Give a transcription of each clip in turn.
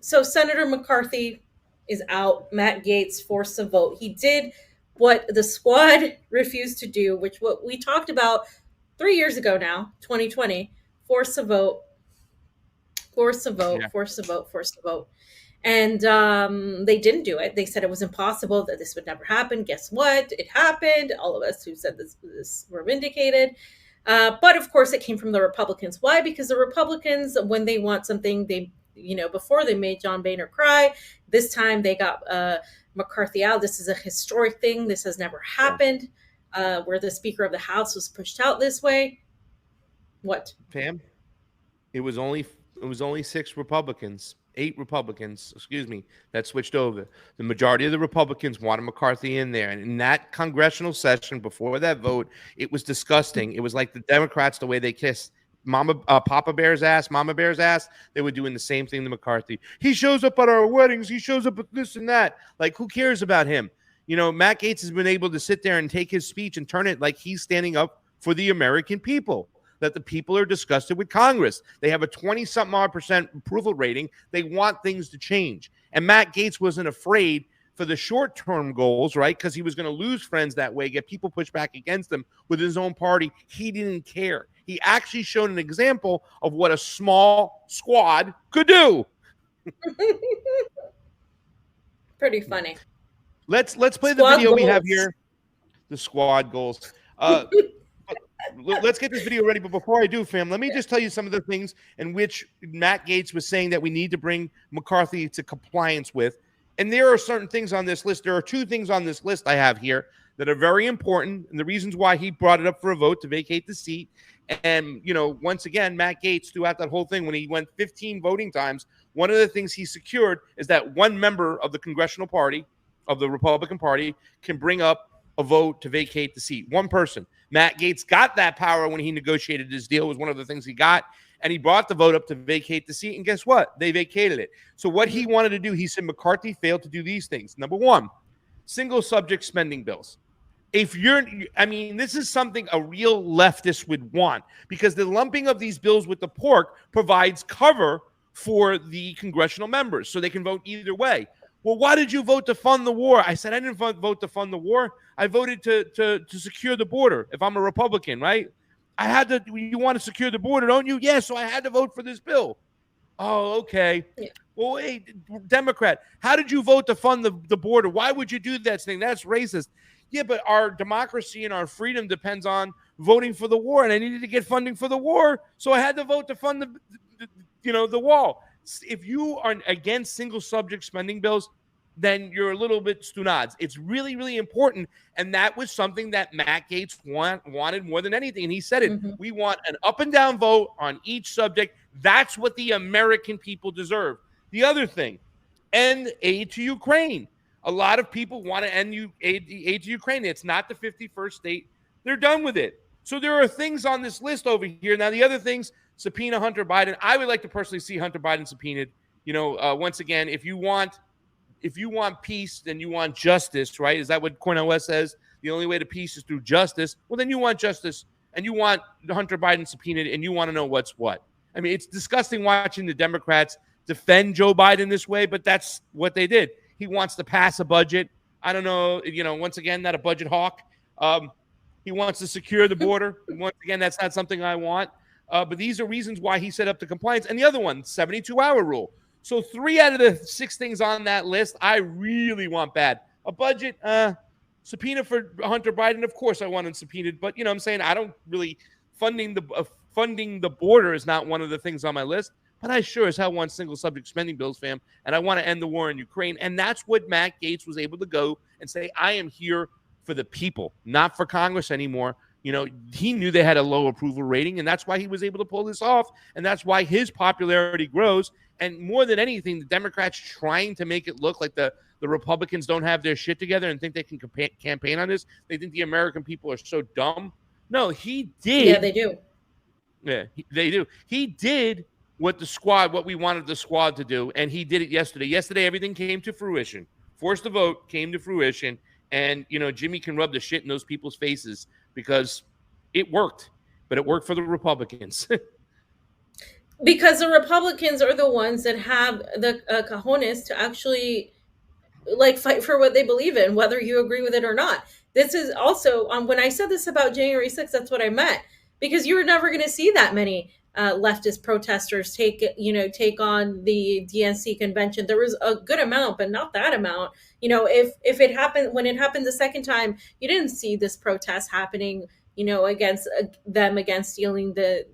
So Senator McCarthy is out. Matt Gaetz forced a vote. He did what the squad refused to do, which what we talked about 3 years ago now, 2020. Force a vote, force a Yeah. vote, force a vote, force a vote. And they didn't do it. They said it was impossible, that this would never happen. Guess what? It happened. All of us who said this were vindicated. But of course, it came from the Republicans. Why? Because the Republicans, when they want something, before they made John Boehner cry, this time they got McCarthy out. This is a historic thing. This has never happened, where the Speaker of the House was pushed out this way. What? Pam, it was only 8 Republicans, excuse me, that switched over. The majority of the Republicans wanted McCarthy in there, and in that congressional session before that vote, it was disgusting. It was like the Democrats, the way they kissed Papa Bear's ass, Mama Bear's ass. They were doing the same thing to McCarthy. He shows up at our weddings. He shows up at this and that. Like, who cares about him? You know, Matt Gaetz has been able to sit there and take his speech and turn it like he's standing up for the American people. That the people are disgusted with Congress. They have a 20-something% approval rating. They want things to change. And Matt Gaetz wasn't afraid for the short-term goals, right? Because he was going to lose friends that way, get people pushed back against him with his own party. He didn't care. He actually showed an example of what a small squad could do. Pretty funny. Let's play the video we have here. The squad goals. Let's get this video ready. But before I do, fam, let me just tell you some of the things in which Matt Gaetz was saying that we need to bring McCarthy to compliance with. And there are certain things on this list. There are 2 things on this list I have here that are very important, and the reasons why he brought it up for a vote to vacate the seat. And, you know, once again, Matt Gaetz, throughout that whole thing, when he went 15 voting times, one of the things he secured is that one member of the Congressional Party, of the Republican Party, can bring up a vote to vacate the seat. One person. Matt Gaetz got that power when he negotiated his deal. It was one of the things he got. And he brought the vote up to vacate the seat. And guess what? They vacated it. So what he wanted to do, he said McCarthy failed to do these things. Number 1, single subject spending bills. This is something a real leftist would want, because the lumping of these bills with the pork provides cover for the congressional members so they can vote either way. Well, why did you vote to fund the war? I said, I didn't vote to fund the war. I voted to secure the border. If I'm a Republican, right? I had to. You want to secure the border, don't you? Yeah, so I had to vote for this bill. Oh, okay. Yeah. Well, hey, Democrat, how did you vote to fund the border? Why would you do that thing? That's racist. Yeah, but our democracy and our freedom depends on voting for the war, and I needed to get funding for the war, so I had to vote to fund the wall. If you are against single subject spending bills, then you're a little bit stunads. It's really, really important. And that was something that Matt Gaetz wanted more than anything. And he said it. Mm-hmm. We want an up and down vote on each subject. That's what the American people deserve. The other thing, end aid to Ukraine. A lot of people want to end aid to Ukraine. It's not the 51st state. They're done with it. So there are things on this list over here. Now, the other things, subpoena Hunter Biden. I would like to personally see Hunter Biden subpoenaed. You know, once again, if you want peace, then you want justice, right? Is that what Cornel West says? The only way to peace is through justice. Well, then you want justice, and you want Hunter Biden subpoenaed, and you want to know what's what. I mean, it's disgusting watching the Democrats defend Joe Biden this way, but that's what they did. He wants to pass a budget. I don't know, once again, not a budget hawk. He wants to secure the border. Once again, that's not something I want. But these are reasons why he set up the compliance. And the other one, 72-hour rule. So 3 out of the 6 things on that list, I really want bad. A budget, subpoena for Hunter Biden. Of course, I want him subpoenaed. But, I'm saying I don't really funding the border is not one of the things on my list. But I sure as hell want single subject spending bills, fam. And I want to end the war in Ukraine. And that's what Matt Gaetz was able to go and say, I am here for the people, not for Congress anymore. He knew they had a low approval rating, and that's why he was able to pull this off. And that's why his popularity grows. And more than anything, the Democrats trying to make it look like the Republicans don't have their shit together and think they can campaign on this. They think the American people are so dumb. No, he did. Yeah, they do. Yeah, they do. He did what we wanted the squad to do, and he did it yesterday. Yesterday, everything came to fruition. Forced the vote came to fruition. And, Jimmy can rub the shit in those people's faces because it worked, but it worked for the Republicans. Because the Republicans are the ones that have the cojones to actually like fight for what they believe in, whether you agree with it or not. This is also when I said this about January 6th, that's what I meant, because you were never going to see that many leftist protesters take on the DNC convention. There was a good amount, but not that amount. If it happened when it happened the second time, you didn't see this protest happening. Against them, against stealing the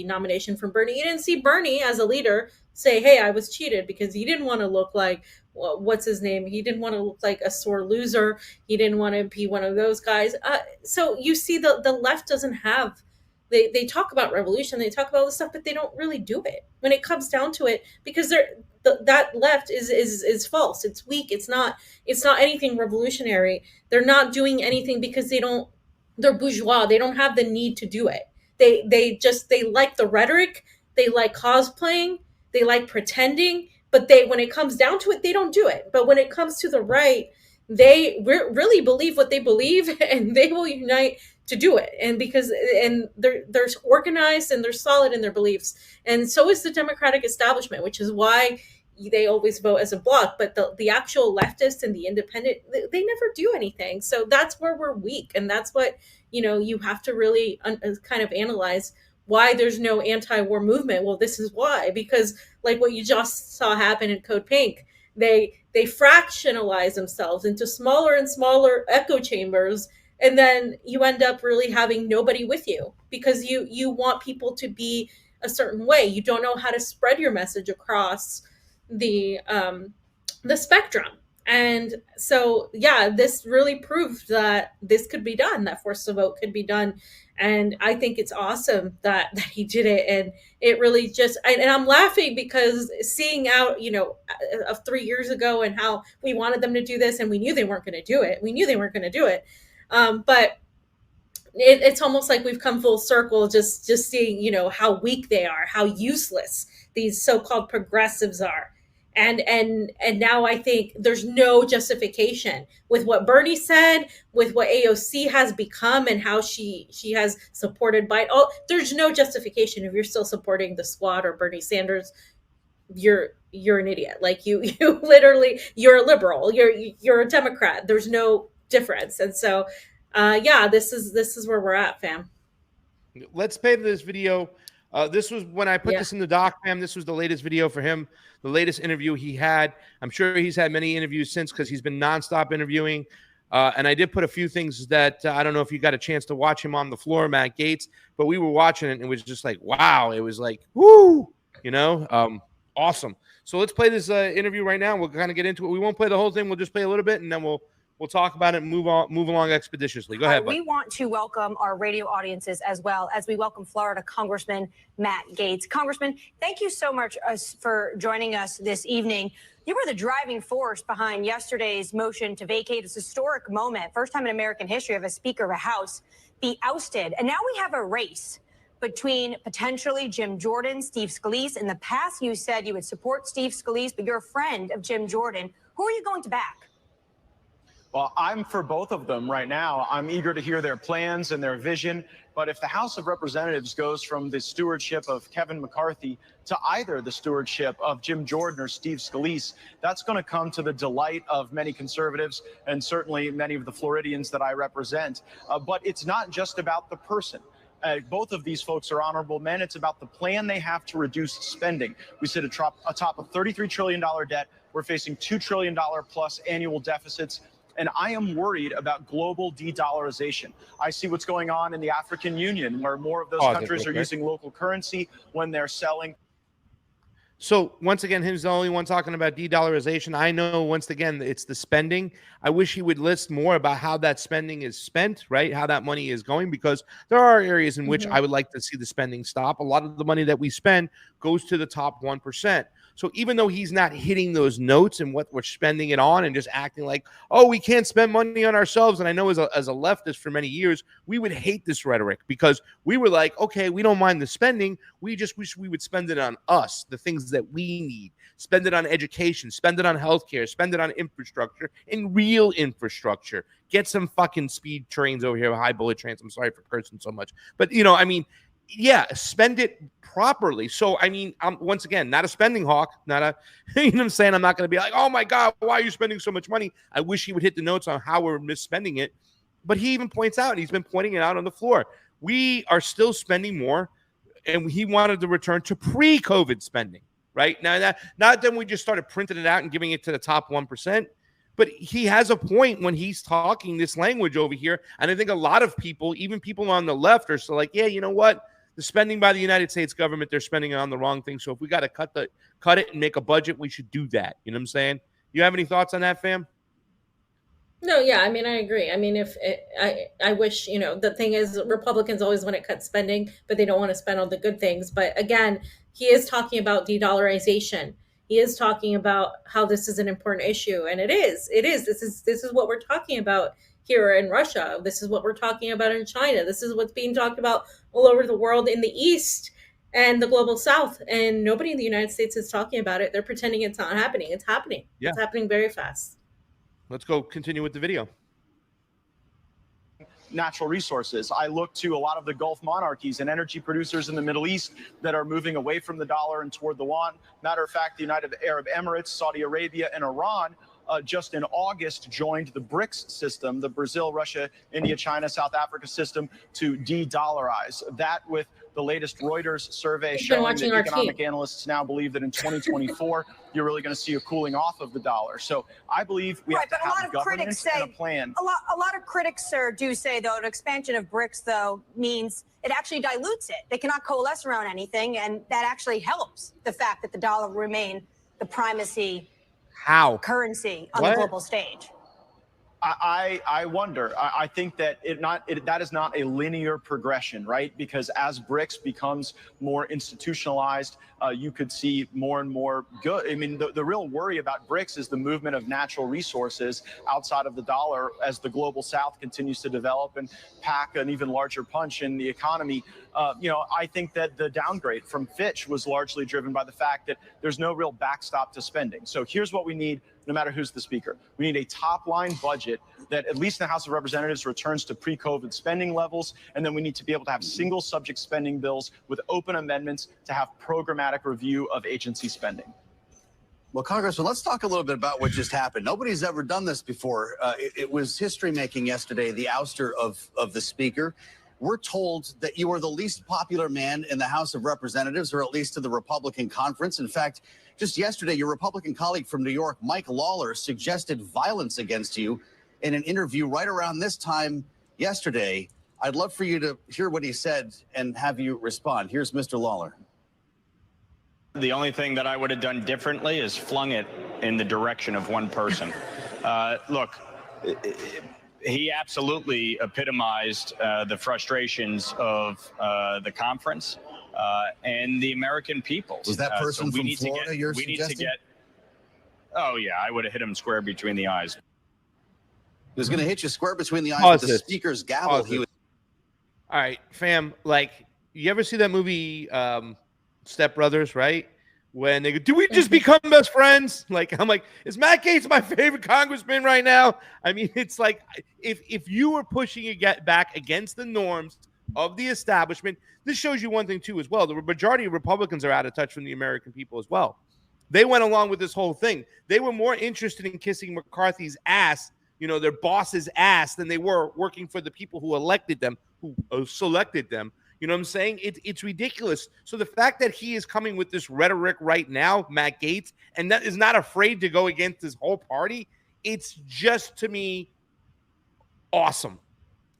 nomination from Bernie. You didn't see Bernie as a leader say, "Hey, I was cheated," because he didn't want to look like what's his name? He didn't want to look like a sore loser. He didn't want to be one of those guys. So you see, the left doesn't have. They talk about revolution, they talk about all this stuff, but they don't really do it when it comes down to it, because that left is false. It's weak. It's not anything revolutionary. They're not doing anything because they don't. They're bourgeois. They don't have the need to do it. They like the rhetoric. They like cosplaying. They like pretending, but when it comes down to it, they don't do it. But when it comes to the right, they really believe what they believe, and they will unite to do it. And they're organized and they're solid in their beliefs, and so is the Democratic establishment, which is why they always vote as a bloc. But the actual leftists and the independent, they never do anything. So that's where we're weak, and that's what you have to really kind of analyze why there's no anti-war movement. Well, this is why, because like what you just saw happen in Code Pink, they fractionalize themselves into smaller and smaller echo chambers, and then you end up really having nobody with you, because you want people to be a certain way. You don't know how to spread your message across the spectrum. And so, yeah, this really proved that this could be done, that force to vote could be done. And I think it's awesome that he did it. And it really just, and I'm laughing because seeing out, of 3 years ago and how we wanted them to do this, and we knew they weren't going to do it. We knew they weren't going to do it. But it's almost like we've come full circle, just seeing, how weak they are, how useless these so-called progressives are. And now I think there's no justification with what Bernie said, with what AOC has become, and how she has supported Biden. Oh, there's no justification if you're still supporting the Squad or Bernie Sanders. You're an idiot. Like you literally, you're a liberal. You're a Democrat. There's no difference. And so, yeah, this is where we're at, fam. Let's play this video. This was when I put this in the doc, fam. This was the latest video for him, the latest interview he had. I'm sure he's had many interviews since, because he's been nonstop interviewing. And I did put a few things that I don't know if you got a chance to watch him on the floor, Matt Gaetz, but we were watching it and it was just like, wow. It was like, whoo, awesome. So let's play this interview right now. We'll kind of get into it. We won't play the whole thing. We'll just play a little bit, and then we'll talk about it and move along expeditiously. Go ahead. We want to welcome our radio audiences as well as we welcome Florida Congressman Matt Gaetz. Congressman, thank you so much for joining us this evening. You were the driving force behind yesterday's motion to vacate this historic moment, first time in American history of a Speaker of a House be ousted. And now we have a race between potentially Jim Jordan, Steve Scalise. In the past, you said you would support Steve Scalise, but you're a friend of Jim Jordan. Who are you going to back? Well, I'm for both of them right now. I'm eager to hear their plans and their vision. But if the House of Representatives goes from the stewardship of Kevin McCarthy to either the stewardship of Jim Jordan or Steve Scalise, that's going to come to the delight of many conservatives and certainly many of the Floridians that I represent. But it's not just about the person. Both of these folks are honorable men. It's about the plan they have to reduce spending. We sit atop a $33 trillion debt. We're facing $2 trillion plus annual deficits. And I am worried about global de-dollarization. I see what's going on in the African Union, where more of those countries are using local currency when they're selling. So once again, he's the only one talking about de-dollarization. I know, once again, it's the spending. I wish he would list more about how that spending is spent, right? How that money is going, because there are areas in which I would like to see the spending stop. A lot of the money that we spend goes to the top 1%. So even though he's not hitting those notes and what we're spending it on and just acting like, oh, we can't spend money on ourselves. And I know as a leftist for many years, we would hate this rhetoric, because we were like, okay, we don't mind the spending. We just wish we would spend it on us, the things that we need. Spend it on education, spend it on healthcare, spend it on infrastructure, and real infrastructure. Get some fucking speed trains over here, high bullet trains. I'm sorry for cursing so much. But, yeah, spend it properly. So, I mean, I'm once again not a spending hawk, not a, you know what I'm saying? I'm not going to be like, oh my God, why are you spending so much money? I wish he would hit the notes on how we're misspending it. But he even points out, and he's been pointing it out on the floor, we are still spending more, and he wanted to return to pre-COVID spending, right? Now, not that we just started printing it out and giving it to the top 1%, but he has a point when he's talking this language over here. And I think a lot of people, even people on the left, are still like, yeah, you know what? The spending by the United States government, they're spending it on the wrong thing. So if we got to cut it and make a budget, we should do that. You know what I'm saying? You have any thoughts on that, fam? No, yeah, I mean, I agree. I mean, I wish, the thing is, Republicans always want to cut spending, but they don't want to spend on the good things. But again, he is talking about de-dollarization. He is talking about how this is an important issue, and it is. This is what we're talking about here in Russia. This is what we're talking about in China. This is what's being talked about all over the world in the East and the global South. And nobody in the United States is talking about it. They're pretending it's not happening. It's happening. Yeah. It's happening very fast. Let's go continue with the video. Natural resources. I look to a lot of the Gulf monarchies and energy producers in the Middle East that are moving away from the dollar and toward the yuan. Matter of fact, the United Arab Emirates, Saudi Arabia, and Iran just in August joined the Brics system, the Brazil, Russia, India, China, South Africa system, to de-dollarize. That with the latest Reuters survey showing that economic analysts now believe that in 2024, you're really going to see a cooling off of the dollar. So I believe we have to have governance and a plan. A lot of critics, sir, do say, though, an expansion of Brics, though, means it actually dilutes it. They cannot coalesce around anything, and that actually helps the fact that the dollar remain the primacy currency on the global stage. I wonder. I think that that is not a linear progression, right? Because as Brics becomes more institutionalized, you could see more and more good. I mean, the real worry about Brics is the movement of natural resources outside of the dollar as the global South continues to develop and pack an even larger punch in the economy. I think that the downgrade from Fitch was largely driven by the fact that there's no real backstop to spending. So here's what we need, no matter who's the speaker. We need a top-line budget that, at least in the House of Representatives, returns to pre-COVID spending levels. And then we need to be able to have single-subject spending bills with open amendments to have programmatic review of agency spending. Well, Congressman, let's talk a little bit about what just happened. Nobody's ever done this before. It was history-making yesterday, the ouster of the speaker. We're told that you are the least popular man in the House of Representatives, or at least to the Republican conference. In fact, just yesterday, your Republican colleague from New York, Mike Lawler, suggested violence against you in an interview right around this time yesterday. I'd love for you to hear what he said and have you respond. Here's Mr. Lawler. The only thing that I would have done differently is flung it in the direction of one person. Look, he absolutely epitomized the frustrations of the conference and the American people. Was that person from Florida you're suggesting? Oh, yeah, I would have hit him square between the eyes. He was going to hit you square between the eyes with the speaker's gavel. All right, fam, you ever see that movie Step Brothers, right? When they go, do we just become best friends? I'm like, is Matt Gaetz my favorite congressman right now? I mean, it's like, if you were pushing it back against the norms of the establishment, this shows you one thing too as well. The majority of Republicans are out of touch from the American people as well. They went along with this whole thing. They were more interested in kissing McCarthy's ass, their boss's ass, than they were working for the people who elected them, who selected them. You know what I'm saying? It's ridiculous. So the fact that he is coming with this rhetoric right now, Matt Gaetz, and that is not afraid to go against his whole party, it's just, to me, awesome.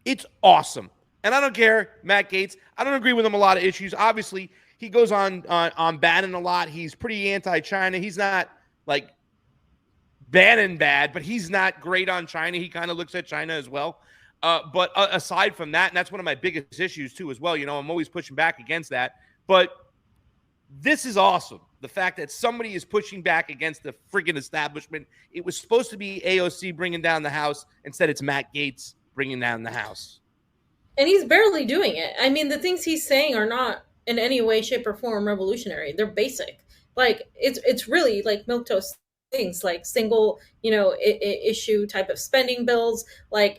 It's awesome. And I don't care, Matt Gaetz. I don't agree with him on a lot of issues. Obviously, he goes on Bannon a lot. He's pretty anti-China. He's not Bannon bad, but he's not great on China. He kind of looks at China as well. But aside from that, and that's one of my biggest issues too as well, I'm always pushing back against that. But this is awesome. The fact that somebody is pushing back against the friggin' establishment. It was supposed to be AOC bringing down the House. Instead, it's Matt Gaetz bringing down the House. And he's barely doing it. I mean, the things he's saying are not in any way, shape, or form revolutionary. They're basic. It's really like milquetoast things, like single, issue type of spending bills.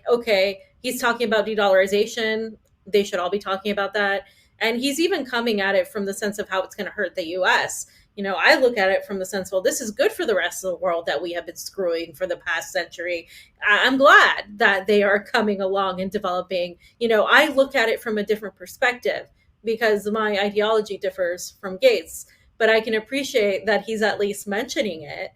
Okay, he's talking about de-dollarization. They should all be talking about that. And he's even coming at it from the sense of how it's going to hurt the US. I look at it from the sense, well, this is good for the rest of the world that we have been screwing for the past century. I'm glad that they are coming along and developing. I look at it from a different perspective because my ideology differs from Gaetz, but I can appreciate that he's at least mentioning it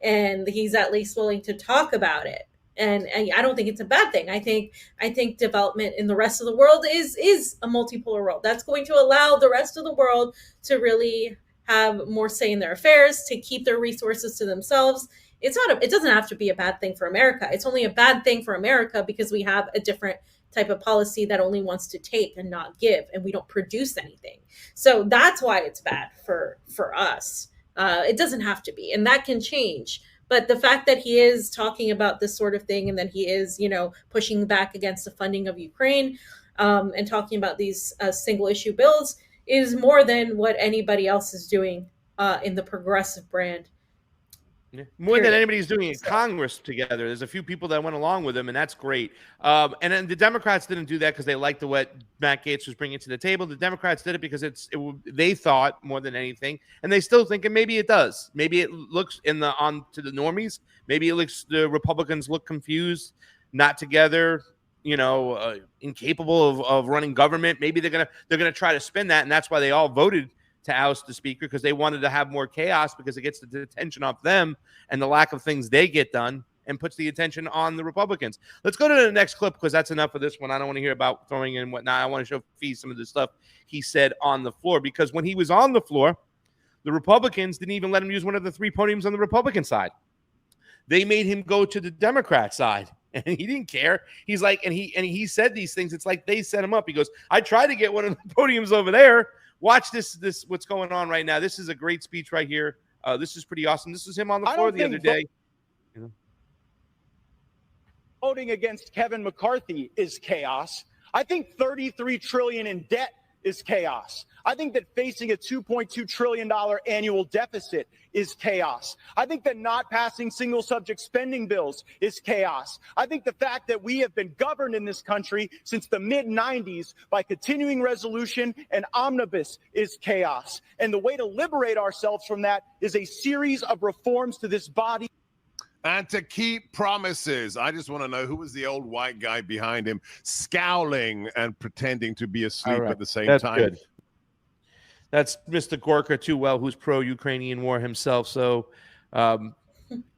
and he's at least willing to talk about it. And I don't think it's a bad thing. I think development in the rest of the world is a multipolar world. That's going to allow the rest of the world to really have more say in their affairs, to keep their resources to themselves. It doesn't have to be a bad thing for America. It's only a bad thing for America because we have a different type of policy that only wants to take and not give, and we don't produce anything. So that's why it's bad for us. It doesn't have to be, and that can change. But the fact that he is talking about this sort of thing, and then he is, pushing back against the funding of Ukraine, and talking about these single issue bills, is more than what anybody else is doing in the progressive brand. Yeah. More than anybody's doing in Congress together. There's a few people that went along with him, and that's great. And then the Democrats didn't do that because they liked what Matt Gaetz was bringing to the table. The Democrats did it because they thought more than anything, and they still think, and maybe it does. Maybe it looks on to the normies. Maybe it looks the Republicans look confused, not together, incapable of running government. Maybe they're gonna try to spin that, and that's why they all voted to oust the speaker, because they wanted to have more chaos, because it gets the attention off them and the lack of things they get done and puts the attention on the Republicans. Let's go to the next clip, because that's enough of this one. I don't want to hear about throwing in whatnot. I want to show Fee some of the stuff he said on the floor, because when he was on the floor, the Republicans didn't even let him use one of the three podiums on the Republican side. They made him go to the Democrat side, and he didn't care. He's like, and he said these things. It's like they set him up. He goes, I tried to get one of the podiums over there. Watch this what's going on right now. This is a great speech right here. This is pretty awesome. This is him on the floor the other day. Voting against Kevin McCarthy is chaos. I think $33 trillion in debt is chaos. I think that facing a $2.2 trillion annual deficit is chaos. I think that not passing single subject spending bills is chaos. I think the fact that we have been governed in this country since the mid-90s by continuing resolution and omnibus is chaos. And the way to liberate ourselves from that is a series of reforms to this body. And to keep promises. I just want to know who was the old white guy behind him, scowling and pretending to be asleep at the same time. Good. That's Mr. Gorka too well, who's pro-Ukrainian war himself. So,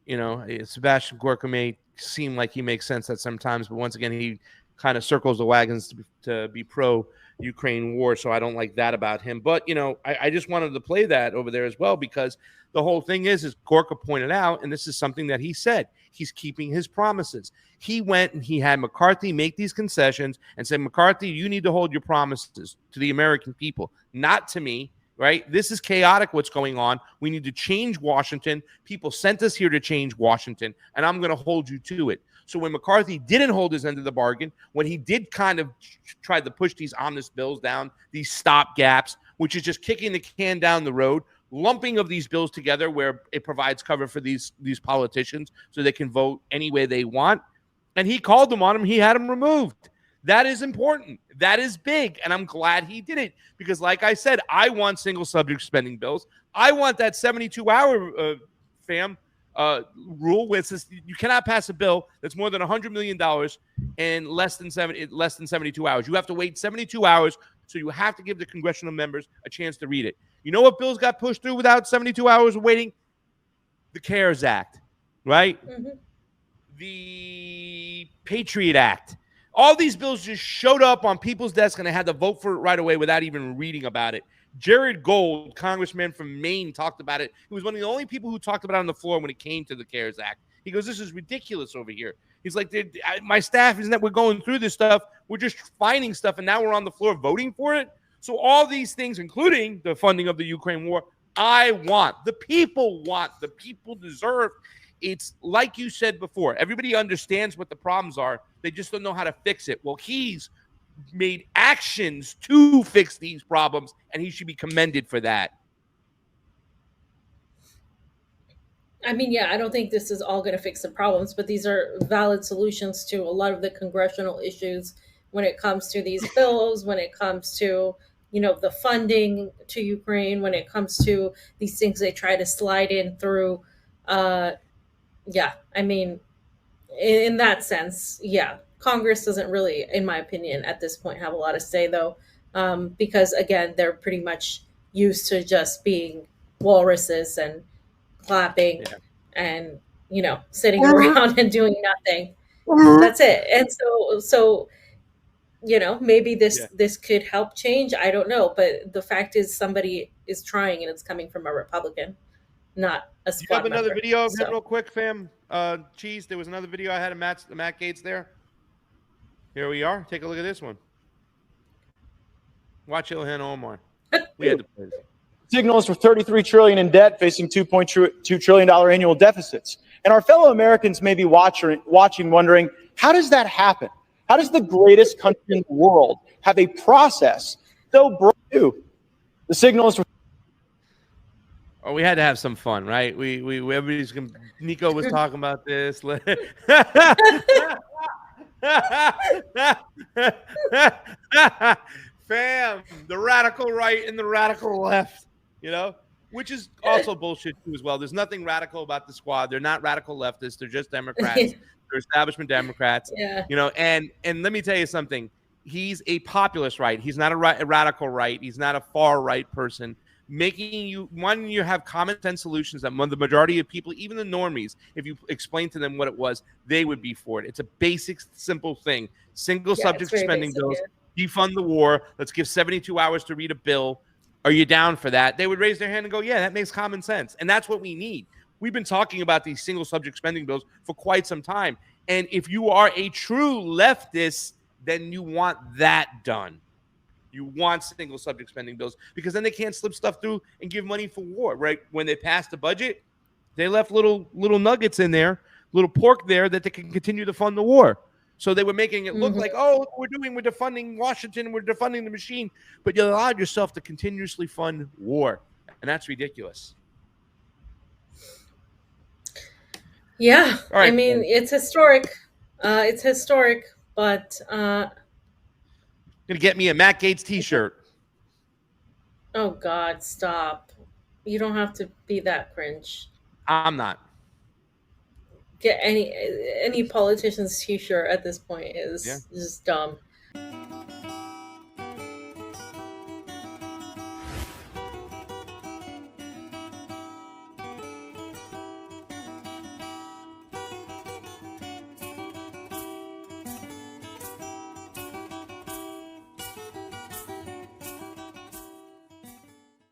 Sebastian Gorka may seem like he makes sense at sometimes, but once again, he kind of circles the wagons to be pro-Ukraine war. So I don't like that about him. But, I just wanted to play that over there as well, because the whole thing is Gorka pointed out, and this is something that he said, he's keeping his promises. He went and he had McCarthy make these concessions and said, McCarthy, you need to hold your promises to the American people, not to me, right? This is chaotic what's going on. We need to change Washington. People sent us here to change Washington, and I'm going to hold you to it. So when McCarthy didn't hold his end of the bargain, when he did kind of try to push these omnibus bills down, these stop gaps, which is just kicking the can down the road, lumping of these bills together where it provides cover for these politicians so they can vote any way they want. And he called them on him. He had them removed. That is important. That is big. And I'm glad he did it, because like I said, I want single subject spending bills. I want that 72-hour rule, which says you cannot pass a bill that's more than $100 million in less than 72 hours. You have to wait 72 hours. So you have to give the congressional members a chance to read it. You know what bills got pushed through without 72 hours of waiting? The CARES Act, right? Mm-hmm. The Patriot Act. All these bills just showed up on people's desks, and they had to vote for it right away without even reading about it. Jared Gold, congressman from Maine, talked about it. He was one of the only people who talked about it on the floor when it came to the CARES Act. He goes, this is ridiculous over here. He's like, my staff isn't that we're going through this stuff. We're just finding stuff, and now we're on the floor voting for it. So all these things, including the funding of the Ukraine war, I want. The people want. The people deserve. It's like you said before. Everybody understands what the problems are. They just don't know how to fix it. Well, he's made actions to fix these problems, and he should be commended for that. I mean, yeah, I don't think this is all going to fix the problems, but these are valid solutions to a lot of the congressional issues when it comes to these bills, when it comes to the funding to Ukraine, when it comes to these things they try to slide in through. Yeah, I mean, in that sense, yeah, Congress doesn't really, in my opinion, at this point, have a lot to say, though, because again, they're pretty much used to just being walruses and clapping and sitting around and doing nothing. That's it. And so maybe this could help change. I don't know, but the fact is, somebody is trying, and it's coming from a Republican, not a squad. You have another member, video of it real quick, fam? Cheese, there was another video I had of Matt Gaetz there. Here we are. Take a look at this one. Watch Ilhan Omar. We had to play this. Signals for $33 trillion in debt, facing $2.2 trillion annual deficits. And our fellow Americans may be watching, wondering, how does that happen? How does the greatest country in the world have a process so brand new? The signals for Oh, we had to have some fun, right? We everybody's gonna. Niko was talking about this. Fam, the radical right and the radical left, which is also bullshit too as well. There's nothing radical about the squad. They're not radical leftists. They're just Democrats. They're establishment Democrats. Yeah. And let me tell you something. He's a populist right. He's not a radical right. He's not a far right person. Making you have common sense solutions that the majority of people, even the normies, if you explain to them what it was, they would be for it. It's a basic, simple thing. Single subject spending bills, defund the war. Let's give 72 hours to read a bill. Are you down for that? They would raise their hand and go, yeah, that makes common sense. And that's what we need. We've been talking about these single subject spending bills for quite some time. And if you are a true leftist, then you want that done. You want single subject spending bills because then they can't slip stuff through and give money for war, right? When they passed the budget, they left little nuggets in there, little pork there that they can continue to fund the war. So they were making it look like, oh, look what we're defunding Washington, we're defunding the machine, but you allowed yourself to continuously fund war, and that's ridiculous. Yeah, right, I mean, it's historic. But gonna get me a Matt Gaetz t-shirt. Oh God, stop. You don't have to be that cringe. I'm not. Get any politician's t-shirt at this point is just dumb.